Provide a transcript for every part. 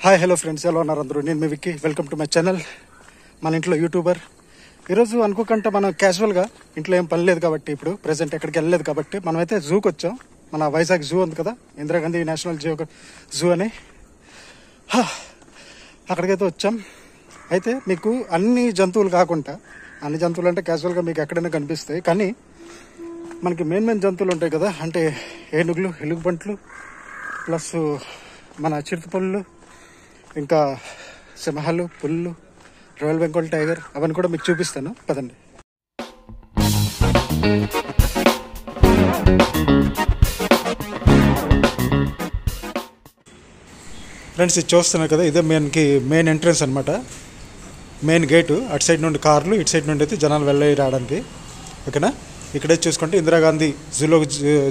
Hi hello friends, ఎలా ఉన్నారు అందరూ? నేను మీ Vicky. Welcome to my channel. మన ఇంట్లో యూట్యూబర్. ఈరోజు అనుకోకుండా మనం క్యాజువల్గా ఇంట్లో ఏం పని లేదు కాబట్టి, ఇప్పుడు ప్రెసెంట్ ఎక్కడికి వెళ్ళలేదు కాబట్టి మనమైతే జూకి వచ్చాం. మన వైజాగ్ జూ ఉంది కదా, ఇందిరాగాంధీ నేషనల్ జూ అని, అక్కడికైతే వచ్చాం. అయితే మీకు అన్ని జంతువులు కాకుండా, అన్ని జంతువులు అంటే క్యాజువల్గా మీకు ఎక్కడైనా కనిపిస్తాయి, కానీ మనకి మెయిన్ జంతువులు ఉంటాయి కదా, అంటే ఏనుగులు, ఎలుగుబంట్లు, ప్లస్ మన చిరుతపుళ్ళు, ఇంకా సింహాలు, పుల్లు, రాయల్ బెంగాల్ టైగర్, అవన్నీ కూడా మీకు చూపిస్తాను. పదండి. ఫ్రెండ్స్, ఇది చూస్తున్నారు కదా, ఇదే మెయిన్ ఎంట్రన్స్ అనమాట, మెయిన్ గేటు. అటు సైడ్ నుండి కార్లు, ఇటు సైడ్ నుండి అయితే జనాలు వెళ్ళి రావడానికి. ఓకేనా? ఇక్కడే చూసుకుంటే ఇందిరాగాంధీ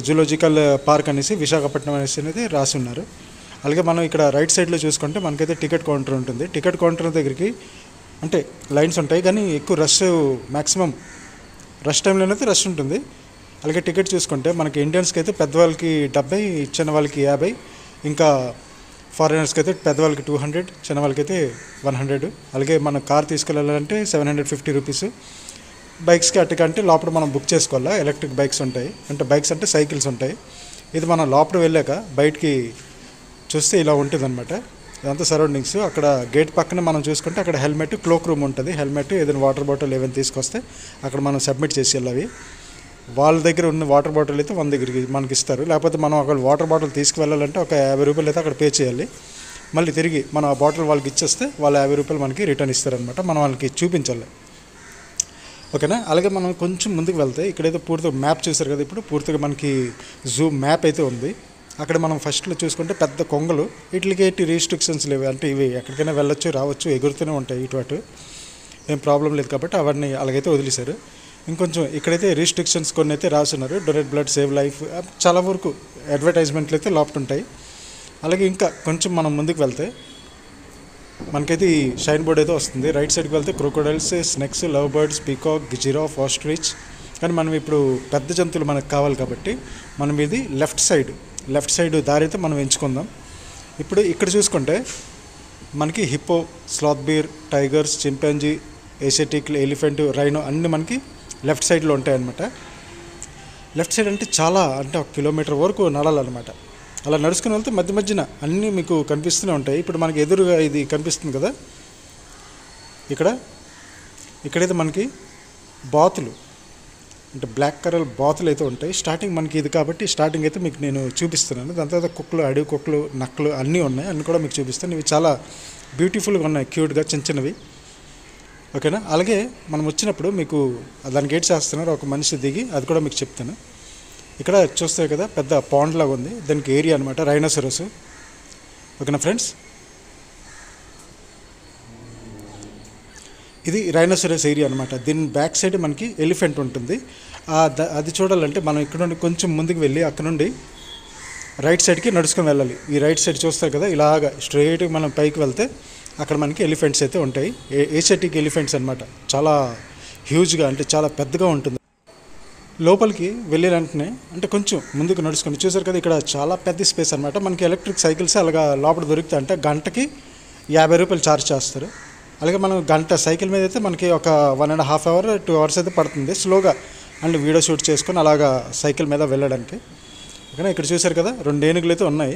జూలాజికల్ పార్క్ అనేసి విశాఖపట్నం అనేది రాసి ఉన్నారు. అలాగే మనం ఇక్కడ రైట్ సైడ్లో చూసుకుంటే మనకైతే టికెట్ కౌంటర్ ఉంటుంది. టికెట్ కౌంటర్ దగ్గరికి అంటే లైన్స్ ఉంటాయి, కానీ ఎక్కువ మ్యాక్సిమం రష్ టైంలోనైతే రష్ ఉంటుంది. అలాగే టికెట్ చూసుకుంటే మనకి ఇండియన్స్కి అయితే పెద్దవాళ్ళకి 70, చిన్న వాళ్ళకి 50, ఇంకా ఫారినర్స్కి అయితే పెద్దవాళ్ళకి 200, చిన్న వాళ్ళకి అయితే 100. అలాగే మన కార్ తీసుకెళ్ళాలంటే 750 రూపీస్. బైక్స్కి అటుకంటే లోపల మనం బుక్ చేసుకోవాలా. ఎలక్ట్రిక్ బైక్స్ ఉంటాయి, అంటే బైక్స్ అంటే సైకిల్స్ ఉంటాయి. ఇది మనం లోపల వెళ్ళాక బయటికి చూస్తే ఇలా ఉంటుంది అనమాట. ఇదంతా సరౌండింగ్స్. అక్కడ గేట్ పక్కన మనం చూసుకుంటే అక్కడ హెల్మెట్, క్లోక్ రూమ్ ఉంటుంది. హెల్మెట్, ఏదైనా వాటర్ బాటిల్ ఏమైనా తీసుకొస్తే అక్కడ మనం సబ్మిట్ చేసి వెళ్ళాలి. వాళ్ళ దగ్గర ఉన్న వాటర్ బాటిల్ అయితే 100 దగ్గరికి మనకి ఇస్తారు. లేకపోతే మనం అక్కడ వాటర్ బాటిల్ తీసుకువెళ్ళాలంటే ఒక 50 రూపాయలు అయితే అక్కడ పే చేయాలి. మళ్ళీ తిరిగి మన ఆ బాటిల్ వాళ్ళకి ఇచ్చేస్తే వాళ్ళు 50 రూపాయలు మనకి రిటర్న్ ఇస్తారనమాట. మనం వాళ్ళకి చూపించాలి. ఓకేనా? అలాగే మనం కొంచెం ముందుకు వెళ్తే ఇక్కడైతే పూర్తిగా మ్యాప్ చూసారు కదా, ఇప్పుడు పూర్తిగా మనకి జూ మ్యాప్ అయితే ఉంది. అక్కడ మనం ఫస్ట్లో చూసుకుంటే పెద్ద కొంగలు, వీటికి ఎట్టి రిస్ట్రిక్షన్స్ లేవు, అంటే ఇవి ఎక్కడికైనా వెళ్ళొచ్చు, రావచ్చు, ఎగురుతూనే ఉంటాయి. ఇటు ఏం ప్రాబ్లం లేదు కాబట్టి అవన్నీ అలాగైతే వదిలేశారు. ఇంకొంచెం ఇక్కడైతే రిస్ట్రిక్షన్స్ కొన్ని అయితే రాస్తున్నారు. డొనేట్ బ్లడ్, సేవ్ లైఫ్, చాలా వరకు అడ్వర్టైజ్మెంట్లు అయితే లోపల ఉంటాయి. అలాగే ఇంకా కొంచెం మనం ముందుకు వెళ్తే మనకైతే ఈ షైన్ బోర్డ్ అయితే వస్తుంది. రైట్ సైడ్కి వెళ్తే crocodiles, snakes, love birds, peacock, giraffe, ostrich. కానీ మనం ఇప్పుడు పెద్ద జంతువులు మనకు కావాలి కాబట్టి మనం ఇది లెఫ్ట్ సైడ్ దారి అయితే మనం ఎంచుకుందాం. ఇప్పుడు ఇక్కడ చూసుకుంటే మనకి hippo, sloth beer, tigers, chimpanzee, Asiatic, elephant, rhino అన్నీ మనకి లెఫ్ట్ సైడ్లో ఉంటాయన్నమాట. లెఫ్ట్ సైడ్ అంటే చాలా, అంటే 1 కిలోమీటర్ వరకు నడాలన్నమాట. అలా నడుచుకుని వెళ్తే మధ్యన అన్నీ మీకు కనిపిస్తూనే ఉంటాయి. ఇప్పుడు మనకి ఎదురుగా ఇది కనిపిస్తుంది కదా, ఇక్కడైతే మనకి బాతులు, అంటే బ్లాక్ కలర్ బాతులు అయితే ఉంటాయి. స్టార్టింగ్ మనకి ఇది కాబట్టి స్టార్టింగ్ అయితే మీకు నేను చూపిస్తున్నాను. దాని తర్వాత కుక్కలు, అడవి కుక్కలు, నక్కలు అన్నీ ఉన్నాయి. అన్నీ కూడా మీకు చూపిస్తాను. ఇవి చాలా బ్యూటిఫుల్గా ఉన్నాయి, క్యూట్గా, చిన్నవి. ఓకేనా? అలాగే మనం వచ్చినప్పుడు మీకు దాని గేట్ చేస్తున్నారు, ఒక మనిషి దిగి, అది కూడా మీకు చెప్తాను. ఇక్కడ చూస్తే కదా పెద్ద పాండ్ లాగా ఉంది, దానికి ఏరియా అనమాట, రైనోసరస్. ఓకేనా ఫ్రెండ్స్? ఇది రైనోసరస్ ఏరియా అనమాట. దీని బ్యాక్ సైడ్ మనకి ఎలిఫెంట్ ఉంటుంది. అది చూడాలంటే మనం ఇక్కడ నుండి కొంచెం ముందుకు వెళ్ళి అక్కడ నుండి రైట్ సైడ్కి నడుచుకొని వెళ్ళాలి. ఈ రైట్ సైడ్ చూస్తారు కదా, ఇలాగా స్ట్రైట్గా మనం పైకి వెళ్తే అక్కడ మనకి ఎలిఫెంట్స్ అయితే ఉంటాయి. ఏషియాటిక్ ఎలిఫెంట్స్ అనమాట. చాలా హ్యూజ్గా, అంటే చాలా పెద్దగా ఉంటుంది. లోపలికి వెళ్ళిన వెంటనే అంటే కొంచెం ముందుకు నడుచుకొని చూసారు కదా, ఇక్కడ చాలా పెద్ద స్పేస్ అనమాట. మనకి ఎలక్ట్రిక్ సైకిల్స్ అలాగా లోపల దొరుకుతాయి. అంటే గంటకి 50 రూపాయలు ఛార్జ్ చేస్తారు. అలాగే మనం గంట సైకిల్ మీద అయితే మనకి ఒక 1.5 అవర్ 2 అవర్స్ అయితే పడుతుంది స్లోగా, అండ్ వీడియో షూట్ చేసుకొని అలాగా సైకిల్ మీద వెళ్ళడానికి. ఓకేనా? ఇక్కడ చూసారు కదా 2 ఏనుగులు అయితే ఉన్నాయి.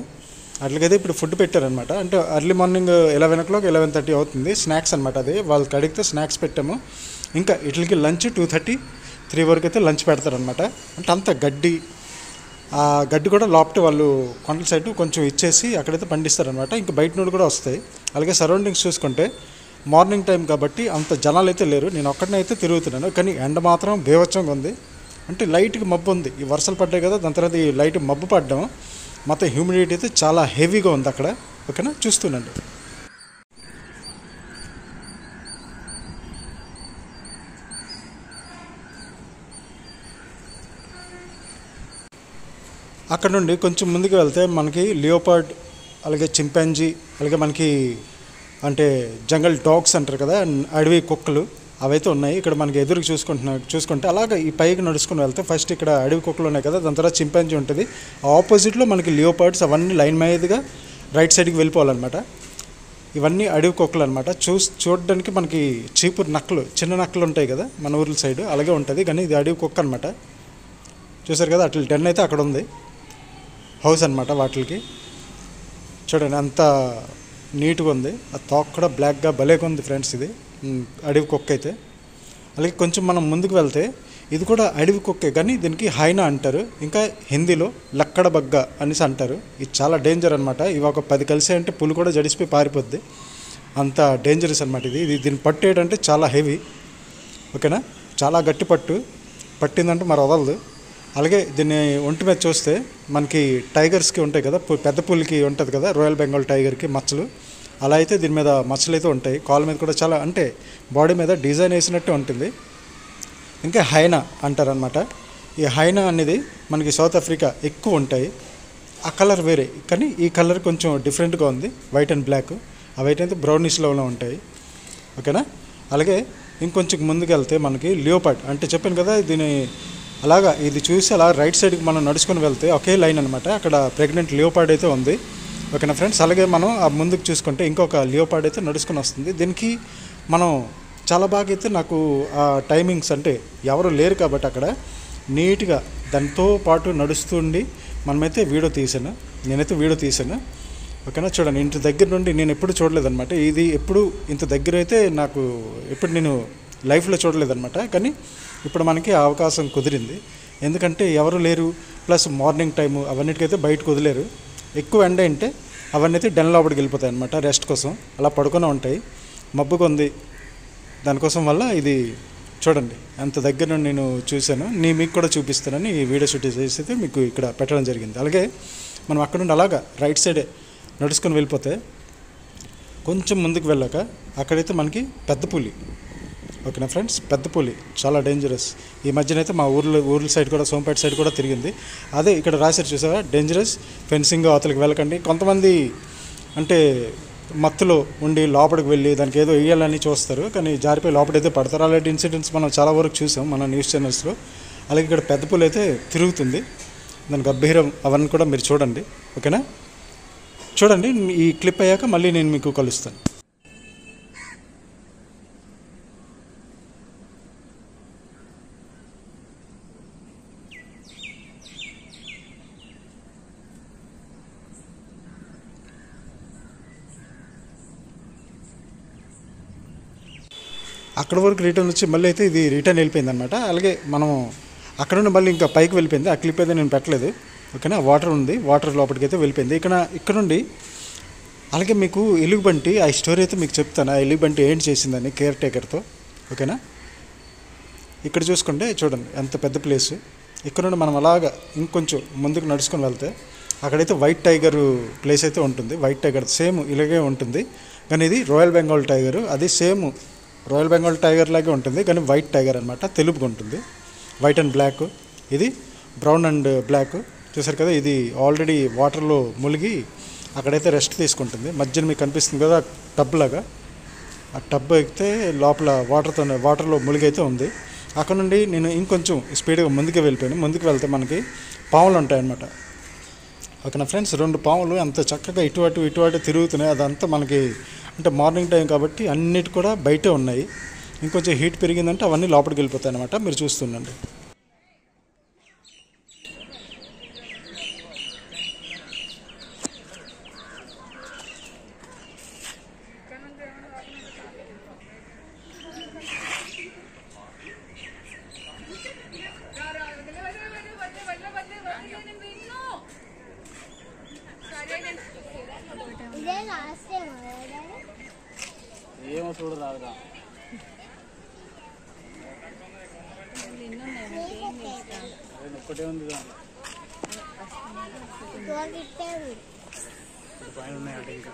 అట్లకైతే ఇప్పుడు ఫుడ్ పెట్టారనమాట. అంటే ఎర్లీ మార్నింగ్ 11 o'clock 11:30 అవుతుంది. స్నాక్స్ అనమాట. అది వాళ్ళకి అడిగితే స్నాక్స్ పెట్టాము. ఇంకా వీటికి లంచ్ 2:30, 3 వరకు అయితే లంచ్ పెడతారనమాట. అంటే అంత గడ్డి, ఆ గడ్డి కూడా లోపల వాళ్ళు కొండల సైడ్ కొంచెం ఇచ్చేసి అక్కడైతే పండిస్తారనమాట. ఇంకా బయట నుండి కూడా వస్తాయి. అలాగే సరౌండింగ్స్ చూసుకుంటే మార్నింగ్ టైం కాబట్టి అంత జనాలు అయితే లేరు. నేను ఒక్కడనే అయితే తిరుగుతున్నాను, కానీ ఎండ మాత్రం బేవచ్చంగా ఉంది. అంటే లైట్గా మబ్బు ఉంది. ఈ వర్షాలు పడ్డాయి కదా, దాని తర్వాత ఈ లైట్ మబ్బు పడ్డం, మొత్తం హ్యూమిడిటీ అయితే చాలా హెవీగా ఉంది అక్కడ. ఓకేనా? చూస్తున్నాండి. అక్కడ నుండి కొంచెం ముందుకు వెళ్తే మనకి లియోపార్డ్, అలాగే చింపాంజీ, అలాగే మనకి అంటే జంగల్ డాగ్స్ అంటారు కదా, అడవి కుక్కలు, అవైతే ఉన్నాయి. ఇక్కడ మనకి ఎదురుకు చూసుకుంటే అలాగే ఈ పైకి నడుచుకుని వెళ్తే ఫస్ట్ ఇక్కడ అడవి కుక్కలు ఉన్నాయి కదా, దాని తర్వాత చింపాంజీ ఉంటుంది. ఆపోజిట్లో మనకి లియోపార్డ్స్ అవన్నీ లైన్ మీదుగా రైట్ సైడ్కి వెళ్ళిపోవాలన్నమాట. ఇవన్నీ అడవి కుక్కలు అనమాట. చూడడానికి మనకి చీపురు నక్కలు, చిన్న నక్కలు ఉంటాయి కదా మన ఊర్ల సైడ్, అలాగే ఉంటుంది. కానీ ఇది అడవి కుక్క అనమాట. చూసారు కదా, అట్లా 10 అయితే అక్కడ ఉంది హౌస్ అనమాట. వాటికి చూడండి అంత నీట్గా ఉంది. ఆ తోక కూడా బ్లాక్గా భలేగా ఉంది ఫ్రెండ్స్. ఇది అడవి కుక్క అయితే. అలాగే కొంచెం మనం ముందుకు వెళ్తే ఇది కూడా అడవి కుక్కే, కానీ దీనికి హైనా అంటారు, ఇంకా హిందీలో లక్కడ బగ్గ అనేసి అంటారు. ఇది చాలా డేంజర్ అనమాట. ఇవి ఒక 10 కలిసి అంటే పులి కూడా జడిసిపోయి పారిపోద్ది, అంత డేంజరస్ అనమాట. దీన్ని పట్టు ఏంటంటే చాలా హెవీ, ఓకేనా, చాలా గట్టి పట్టిందంటే మరి వదలదు. అలాగే దీన్ని ఒంటి మీద చూస్తే మనకి టైగర్స్కి ఉంటాయి కదా, పెద్ద పులికి ఉంటుంది కదా, రాయల్ బెంగాల్ టైగర్కి మచ్చలు, అలా అయితే దీని మీద మచ్చలు అయితే ఉంటాయి. కాళ్ళ మీద కూడా చాలా, అంటే బాడీ మీద డిజైన్ వేసినట్టే ఉంటుంది. ఇంకా హైనా అంటారనమాట. ఈ హైనా అనేది మనకి సౌత్ ఆఫ్రికా ఎక్కువ ఉంటాయి. ఆ కలర్ వేరే, కానీ ఈ కలర్ కొంచెం డిఫరెంట్గా ఉంది, వైట్ అండ్ బ్లాక్. అవి అయితే బ్రౌనిష్లో ఉంటాయి, ఓకేనా. అలాగే ఇంకొంచెం ముందుకు వెళ్తే మనకి లియోపార్డ్, అంటే చెప్పాను కదా దీని అలాగా, ఇది చూసి అలా రైట్ సైడ్కి మనం నడుచుకొని వెళ్తే ఒకే లైన్ అనమాట, అక్కడ ప్రెగ్నెంట్ లియోపార్డ్ అయితే ఉంది, ఓకేనా ఫ్రెండ్స్. అలాగే మనం ఆ ముందుకు చూసుకుంటే ఇంకొక లియోపార్డ్ అయితే నడుచుకొని వస్తుంది. దీనికి మనం చాలా బాగా అయితే, నాకు ఆ టైమింగ్స్ అంటే ఎవరు లేరు కాబట్టి అక్కడ నీట్గా దాంతో పాటు నడుస్తుండి మనమైతే నేనైతే వీడియో తీసాను, ఓకేనా. చూడండి, ఇంటి దగ్గర నుండి నేను ఎప్పుడు చూడలేదన్నమాట. ఇది ఎప్పుడు ఇంత దగ్గర అయితే నాకు ఎప్పుడు నేను లైఫ్లో చూడలేదన్నమాట. కానీ ఇప్పుడు మనకి అవకాశం కుదిరింది, ఎందుకంటే ఎవరు లేరు, ప్లస్ మార్నింగ్ టైము అవన్నిటికైతే బయటకు వదిలేరు. ఎక్కువ ఎండ అంటే అవన్నీ అయితే డెన్ లోపలికి వెళ్ళిపోతాయి అనమాట, రెస్ట్ కోసం అలా పడుకునే ఉంటాయి. మబ్బుగా ఉంది దానికోసం వల్ల ఇది చూడండి అంత దగ్గర నుండి నేను చూశాను, మీకు కూడా చూపిస్తానని ఈ వీడియో షూట్ చేసి అయితే మీకు ఇక్కడ పెట్టడం జరిగింది. అలాగే మనం అక్కడ నుండి అలాగా రైట్ సైడే నడుచుకొని వెళ్ళిపోతే కొంచెం ముందుకు వెళ్ళాక అక్కడైతే మనకి పెద్ద పులి, ఓకేనా ఫ్రెండ్స్. పెద్ద పులి చాలా డేంజరస్. ఈ మధ్యనైతే మా ఊర్ల సైడ్ కూడా, సోంపేట సైడ్ కూడా తిరిగింది. అదే ఇక్కడ రాశారు చూసారా, డేంజరస్, ఫెన్సింగ్ అవతలకి వెళ్ళకండి. కొంతమంది అంటే మత్తులో ఉండి లోపలికి వెళ్ళి దానికి ఏదో వేయాలని చూస్తారు, కానీ జారిపోయి లోపలైతే పడతారు. అలాంటి ఇన్సిడెంట్స్ మనం చాలా వరకు చూసాం మన న్యూస్ ఛానల్స్లో. అలాగే ఇక్కడ పెద్ద పులి అయితే తిరుగుతుంది, దాని గంభీరం అవన్నీ కూడా మీరు చూడండి, ఓకేనా. చూడండి, ఈ క్లిప్ అయ్యాక మళ్ళీ నేను మీకు కలుస్తాను. అక్కడ వరకు రిటర్న్ వచ్చి మళ్ళీ అయితే ఇది రిటర్న్ వెళ్ళిపోయింది అనమాట. అలాగే మనం అక్కడ నుండి మళ్ళీ ఇంకా పైకి వెళ్ళిపోయింది. ఆ క్లిప్ అయితే నేను పెట్టలేదు, ఓకేనా. వాటర్ ఉంది, వాటర్ లోపలికి అయితే వెళ్ళిపోయింది. ఇక్కడ నుండి అలాగే మీకు ఎలుగుబంటి, ఆ స్టోరీ అయితే మీకు చెప్తాను. ఆ ఎలుగుబంటి ఏంటి చేసిందని కేర్ టేకర్తో, ఓకేనా. ఇక్కడ చూసుకుంటే చూడండి ఎంత పెద్ద ప్లేస్. ఇక్కడ నుండి మనం అలాగా ఇంకొంచెం ముందుకు నడుచుకొని వెళ్తే అక్కడైతే వైట్ టైగర్ ప్లేస్ అయితే ఉంటుంది. వైట్ టైగర్ సేమ్ ఇలాగే ఉంటుంది, కానీ ఇది రాయల్ బెంగాల్ టైగర్. అది సేమ్ రాయల్ బెంగాల్ టైగర్ లాగే ఉంటుంది, కానీ వైట్ టైగర్ అనమాట, తెలుపుగా ఉంటుంది, వైట్ అండ్ బ్లాక్. ఇది బ్రౌన్ అండ్ బ్లాక్. చూసారు కదా, ఇది ఆల్రెడీ వాటర్లో మునిగి అక్కడైతే రెస్ట్ తీసుకుంటుంది. మధ్యన మీకు కనిపిస్తుంది కదా టబ్ లాగా, ఆ టబ్ అయితే లోపల వాటర్లో మునిగి అయితే ఉంది. అక్కడ నుండి నేను ఇంకొంచెం స్పీడ్గా ముందుకు వెళ్ళిపోయాను. ముందుకు వెళ్తే మనకి పాములు ఉంటాయన్నమాట, ఓకేనా ఫ్రెండ్స్. 2 పాములు అంత చక్కగా ఇటు అటు తిరుగుతున్నాయి. అదంతా మనకి అంటే మార్నింగ్ టైం కాబట్టి అన్నిటి కూడా బయటే ఉన్నాయి. ఇంకొంచెం హీట్ పెరిగిందంటే అవన్నీ లోపలికి వెళ్ళిపోతాయి అన్నమాట. మీరు చూస్తుండండి. ఏమో చూడు రాదురా. ఒక్కటే ఉంది పైన ఉన్నాయంట ఇంకా.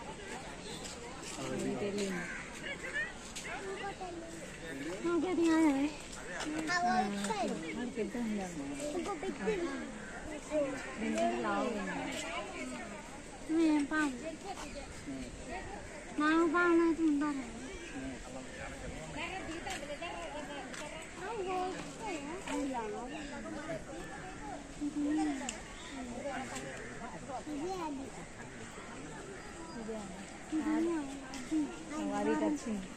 అది వచ్చింది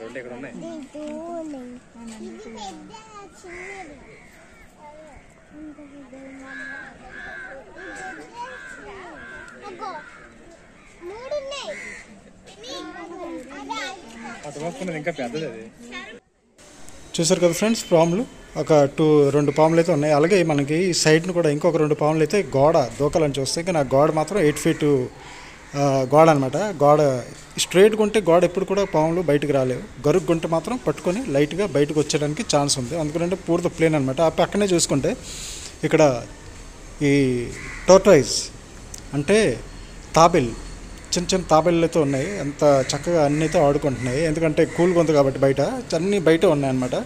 రెండు ఇక్కడ ఉన్నాయి. ఇంకా పెద్దది అది. చూసారు కదా ఫ్రెండ్స్, పాములు ఒక రెండు పాములు అయితే ఉన్నాయి. అలాగే మనకి ఈ సైడ్ను కూడా ఇంకొక 2 పాములు అయితే గోడ దూకాలని చూస్తాయి. కానీ ఆ గోడ మాత్రం 8 ఫీట్ గోడ అనమాట. గోడ స్ట్రైట్గా ఉంటే గోడ ఎప్పుడు కూడా పాములు బయటకు రాలేవు. గరుగ్గుంటే మాత్రం పట్టుకొని లైట్గా బయటకు వచ్చేయడానికి ఛాన్స్ ఉంది. అందుకంటే పూర్తి ప్లేన్ అనమాట. ఆ పక్కనే చూసుకుంటే ఇక్కడ ఈ టోర్టాయిస్ అంటే తాబేల్, చిన్న చిన్న తాబేళ్ళు అయితే ఉన్నాయి. అంత చక్కగా అన్నీ అయితే ఆడుకుంటున్నాయి. ఎందుకంటే కూల్గా ఉంది కాబట్టి బయట అన్నీ బయట ఉన్నాయి అనమాట.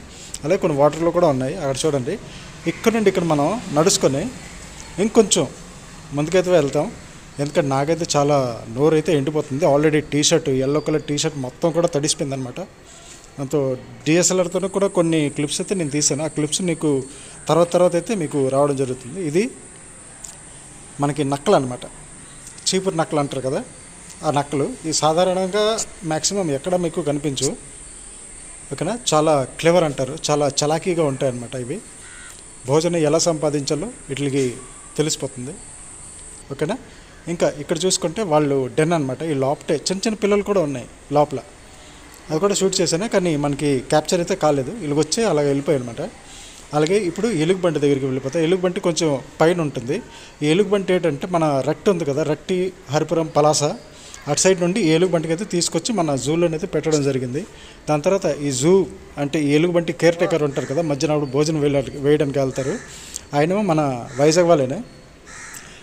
అలాగే కొన్ని వాటర్లో కూడా ఉన్నాయి. అక్కడ చూడండి, ఇక్కడ నుండి ఇక్కడ మనం నడుచుకొని ఇంకొంచెం ముందుకైతే వెళ్తాం. ఎందుకంటే నాకైతే చాలా నోరు అయితే ఎండిపోతుంది. Already t shirt, yellow colour t shirt మొత్తం కూడా తడిసిపోయింది అనమాట. దాంతో డిఎస్ఎల్ఆర్తో కూడా కొన్ని క్లిప్స్ అయితే నేను తీసాను. ఆ క్లిప్స్ మీకు తర్వాత అయితే మీకు రావడం జరుగుతుంది. ఇది మనకి నక్కలు అనమాట, చీపురు నక్కలు అంటారు కదా, ఆ నక్కలు. ఈ సాధారణంగా మ్యాక్సిమం ఎక్కడ మీకు కనిపించు, ఓకేనా. చాలా క్లెవర్ అంటారు, చాలా చలాకీగా ఉంటాయి అన్నమాట. ఇవి భోజనం ఎలా సంపాదించాలో వీటికి తెలిసిపోతుంది, ఓకేనా. ఇంకా ఇక్కడ చూసుకుంటే వాళ్ళు డెన్ అనమాట. ఈ లోపటే చిన్న చిన్న పిల్లలు కూడా ఉన్నాయి లోపల. అది కూడా షూట్ చేశాను, కానీ మనకి క్యాప్చర్ అయితే కాలేదు. వీళ్ళకి వచ్చి అలాగే వెళ్ళిపోయాయి అనమాట. అలాగే ఇప్పుడు ఎలుగుబంటి దగ్గరికి వెళ్ళిపోతాయి. ఎలుగుబంటి కొంచెం పైన ఉంటుంది. ఈ ఎలుగుబంటి ఏంటంటే మన రట్టి ఉంది కదా, రట్టి, హరిపురం, పలాస అటు సైడ్ నుండి ఈ ఎలుగుబంటికి అయితే తీసుకొచ్చి మన జూలోనైతే పెట్టడం జరిగింది. దాని తర్వాత ఈ జూ అంటే ఈ ఎలుగుబంటి కేర్ టేకర్ ఉంటారు కదా, మధ్యాహ్నం భోజనం వేయడానికి వెళ్తారు. ఆయనేమో మన వైజాగ్ వాళ్ళేనే,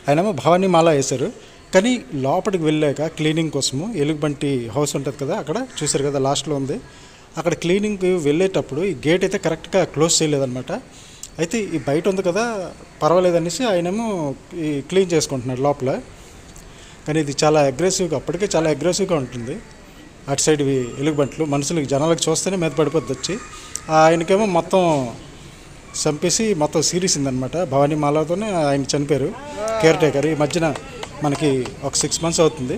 ఆయనేమో భవానీ మాల వేశారు. కానీ లోపలికి వెళ్ళాక క్లీనింగ్ కోసము ఎలుగుబంటి హౌస్ ఉంటుంది కదా, అక్కడ చూసారు కదా లాస్ట్లో ఉంది. అక్కడ క్లీనింగ్కి వెళ్ళేటప్పుడు ఈ గేట్ అయితే కరెక్ట్గా క్లోజ్ చేయలేదన్నమాట. అయితే ఈ బయట ఉంది కదా పర్వాలేదనేసి ఆయనేమో ఈ క్లీన్ చేసుకుంటున్నాడు లోపల. కానీ ఇది చాలా అగ్రెసివ్గా, అప్పటికే చాలా అగ్రెసివ్గా ఉంటుంది. అటు సైడ్ ఎలుగుబంట్లు మనుషులకి, జనాలకు చూస్తేనే మీద పడిపోద్ది వచ్చి. ఆయనకేమో మొత్తం చంపేసి మొత్తం సిరీస్ ఉందన్నమాట. భవానీ మాలతోనే ఆయన చనిపోయారు, కేర్ టేకర్. ఈ మధ్యన మనకి ఒక 6 months అవుతుంది.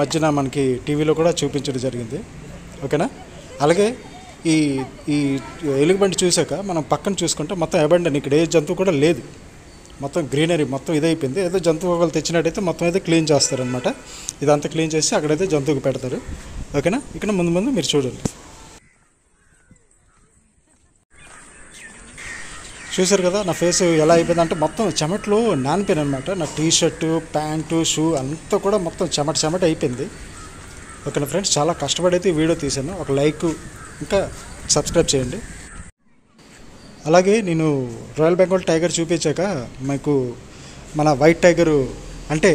మధ్యన మనకి టీవీలో కూడా చూపించడం జరిగింది, ఓకేనా. అలాగే ఈ ఈ ఎలుగుబంటి చూసాక మనం పక్కన చూసుకుంటే మొత్తం అబండన్, ఇక్కడ ఏ జంతువు కూడా లేదు. మొత్తం గ్రీనరీ మొత్తం ఇదైపోయింది. ఏదో జంతువు ఒకళ్ళు తెచ్చినట్టయితే మొత్తం అయితే క్లీన్ చేస్తారనమాట. ఇదంతా క్లీన్ చేసి అక్కడైతే జంతువుకి పెడతారు, ఓకేనా. ఇక్కడ ముందు మీరు చూడండి. చూసారు కదా నా ఫేస్ ఎలా అయిపోయింది అంటే మొత్తం చెమటలో నానిపోయాను అనమాట. నా టీషర్టు, ప్యాంటు, షూ అంతా కూడా మొత్తం చెమట అయిపోయింది, ఓకేనా ఫ్రెండ్స్. చాలా కష్టపడి అయితే వీడియో తీశాను. ఒక లైక్ ఇంకా సబ్స్క్రైబ్ చేయండి. అలాగే నేను రాయల్ బెంగాల్ టైగర్ చూపించాక మీకు మన వైట్ టైగరు అంటే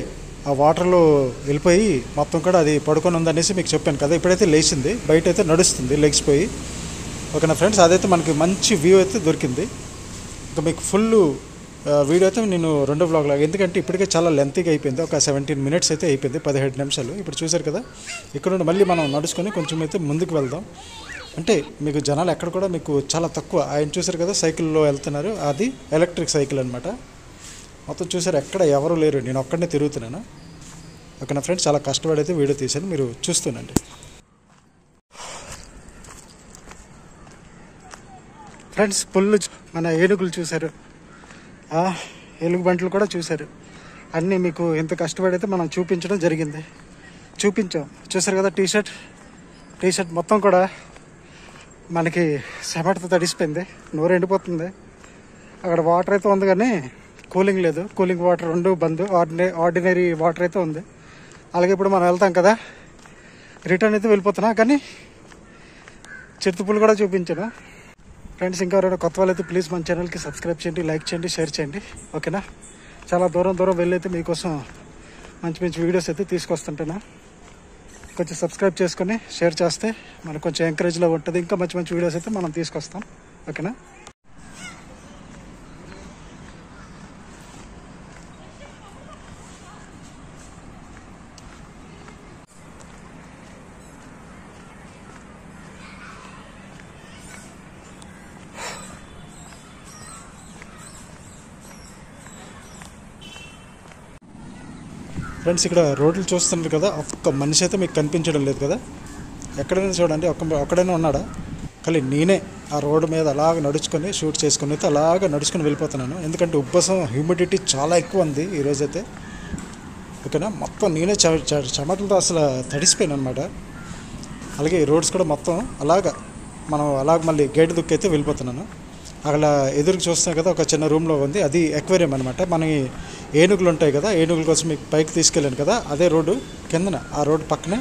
ఆ వాటర్లో వెళ్ళిపోయి మొత్తం కూడా అది పడుకొని ఉందనేసి మీకు చెప్పాను కదా. ఇప్పుడైతే లేచింది, బయట అయితే నడుస్తుంది లెగ్సిపోయి, ఓకేనా ఫ్రెండ్స్. అదైతే మనకి మంచి వ్యూ అయితే దొరికింది. ఇంకా మీకు ఫుల్ వీడియో అయితే నేను 2 vlog లాగా, ఎందుకంటే ఇప్పటికే చాలా లెంతీగా అయిపోయింది. ఒక 17 minutes అయితే అయిపోయింది, 17 నిమిషాలు. ఇప్పుడు చూసారు కదా, ఇక్కడ నుండి మళ్ళీ మనం నడుచుకొని కొంచెం అయితే ముందుకు వెళ్దాం. అంటే మీకు జనాలు ఎక్కడ కూడా మీకు చాలా తక్కువ. ఆయన చూసారు కదా సైకిల్లో వెళ్తున్నారు, అది ఎలక్ట్రిక్ సైకిల్ అనమాట. మొత్తం చూసారు, ఎక్కడ ఎవరు లేరు, నేను ఒక్కడనే తిరుగుతున్నాను, ఓకేనా ఫ్రెండ్స్. చాలా కష్టపడి అయితే వీడియో తీశాను, మీరు చూస్తుండండి. ఫ్రెండ్స్ పుల్లు మన ఏనుగులు చూశారు, ఎలుగుబంట్లు కూడా చూశారు. అన్నీ మీకు ఎంత కష్టపడి అయితే మనం చూపించడం జరిగింది, చూపించాం. చూసారు కదా టీషర్ట్ మొత్తం కూడా మనకి చెమటతో తడిసిపోయింది, నోరు ఎండిపోతుంది. అక్కడ వాటర్ అయితే ఉంది కానీ కూలింగ్ లేదు, కూలింగ్ వాటర్ 2 బంద్, ఆర్డినరీ వాటర్ అయితే ఉంది. అలాగే ఇప్పుడు మనం వెళ్తాం కదా, రిటర్న్ అయితే వెళ్ళిపోతున్నా, కానీ చిరుతపులు కూడా చూపించాను. ఫ్రెండ్స్ ఇంకా ఎవరైనా కొత్త వాళ్ళైతే ప్లీజ్ మన ఛానల్కి సబ్స్క్రైబ్ చేయండి, లైక్ చేయండి, షేర్ చేయండి, ఓకేనా. చాలా దూరం వెళ్ళైతే మీకోసం మంచి వీడియోస్ అయితే తీసుకొస్తుంటాను. కొంచెం సబ్స్క్రైబ్ చేసుకొని షేర్ చేస్తే మనకు కొంచెం ఎంకరేజ్లో ఉంటుంది. ఇంకా మంచి వీడియోస్ అయితే మనం తీసుకొస్తాం, ఓకేనా. ఫ్రెండ్స్ ఇక్కడ రోడ్లు చూస్తున్నారు కదా, ఒక్క మనిషి అయితే మీకు కనిపించడం లేదు కదా. ఎక్కడైనా చూడండి ఒక్కడైనా ఉన్నాడా? కానీ నేనే ఆ రోడ్డు మీద అలాగ నడుచుకొని షూట్ చేసుకుని అయితే అలాగ నడుచుకొని వెళ్ళిపోతున్నాను. ఎందుకంటే ఉబ్బసం హ్యూమిడిటీ చాలా ఎక్కువ ఉంది ఈరోజైతే. ఓకేనా, మొత్తం నేనే చెమటలతో అసలు తడిసిపోయాను అనమాట. అలాగే ఈ రోడ్స్ కూడా మొత్తం మనం మళ్ళీ గేట్ దుక్కైతే వెళ్ళిపోతున్నాను. అక్కడ ఎదురుకు చూస్తున్నాం కదా, ఒక చిన్న రూమ్లో ఉంది, అది ఎక్వేరియం అనమాట. మన ఏనుగులు ఉంటాయి కదా, ఏనుగుల కోసం మీకు పైకి తీసుకెళ్ళాను కదా, అదే రోడ్డు కిందన, ఆ రోడ్డు పక్కనే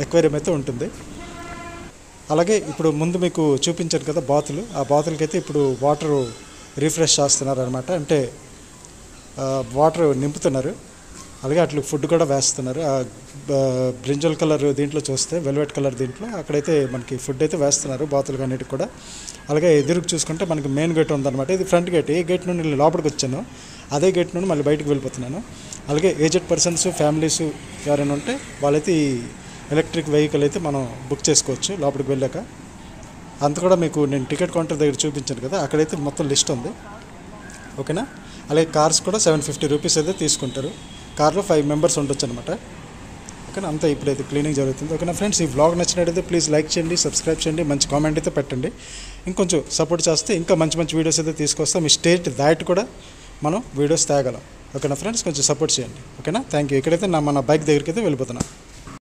ఎక్వేరియం అయితే ఉంటుంది. అలాగే ఇప్పుడు ముందు మీకు చూపించాను కదా బాతులు, ఆ బాతులకి అయితే ఇప్పుడు వాటర్ రిఫ్రెష్ చేస్తున్నారు అనమాట. అంటే వాటర్ నింపుతున్నారు. అలాగే అట్లా ఫుడ్ కూడా వేస్తున్నారు. బ్రింజల్ కలర్ దీంట్లో చూస్తే వెల్వెట్ కలర్ దీంట్లో అక్కడైతే మనకి ఫుడ్ అయితే వేస్తున్నారు బాతులు అన్నిటికి కూడా. అలాగే ఎదురుకు చూసుకుంటే మనకి మెయిన్ గేట్ ఉందన్నమాట. ఇది ఫ్రంట్ గేట్. ఏ గేట్ నుండి నేను లోపలికి వచ్చాను అదే గేట్ నుండి మళ్ళీ బయటకు వెళ్ళిపోతున్నాను. అలాగే ఏజెడ్ పర్సన్స్, ఫ్యామిలీస్ ఎవరైనా ఉంటే వాళ్ళైతే ఈ ఎలక్ట్రిక్ వెహికల్ అయితే మనం బుక్ చేసుకోవచ్చు లోపలికి వెళ్ళాక. అంత కూడా మీకు నేను టికెట్ కౌంటర్ దగ్గర చూపించాను కదా, అక్కడైతే మొత్తం లిస్ట్ ఉంది. ఓకేనా. అలాగే కార్స్ కూడా 750 రూపీస్ అయితే తీసుకుంటారు. కార్లో 5 మెంబర్స్ ఉండొచ్చు అనమాట. ఓకేనా. అంతా ఇప్పుడైతే క్లీనింగ్ జరుగుతుంది. ఓకేనా ఫ్రెండ్స్, ఈ వ్లాగ్ నచ్చినట్టయితే ప్లీజ్ లైక్ చేయండి, సబ్స్క్రైబ్ చేయండి, మంచి కామెంట్ అయితే పెట్టండి. ఇంకొంచెం సపోర్ట్ చేస్తే ఇంకా మంచి మంచి వీడియోస్ అయితే తీసుకొస్తాం. మీ స్టేట్ దాటి కూడా మనం వీడియోస్ తేగలం. ఓకేనా ఫ్రెండ్స్, కొంచెం సపోర్ట్ చేయండి. ఓకేనా, థ్యాంక్ యూ. ఇక్కడైతే మన బైక్ దగ్గరికి అయితే వెళ్ళిపోతున్నాను.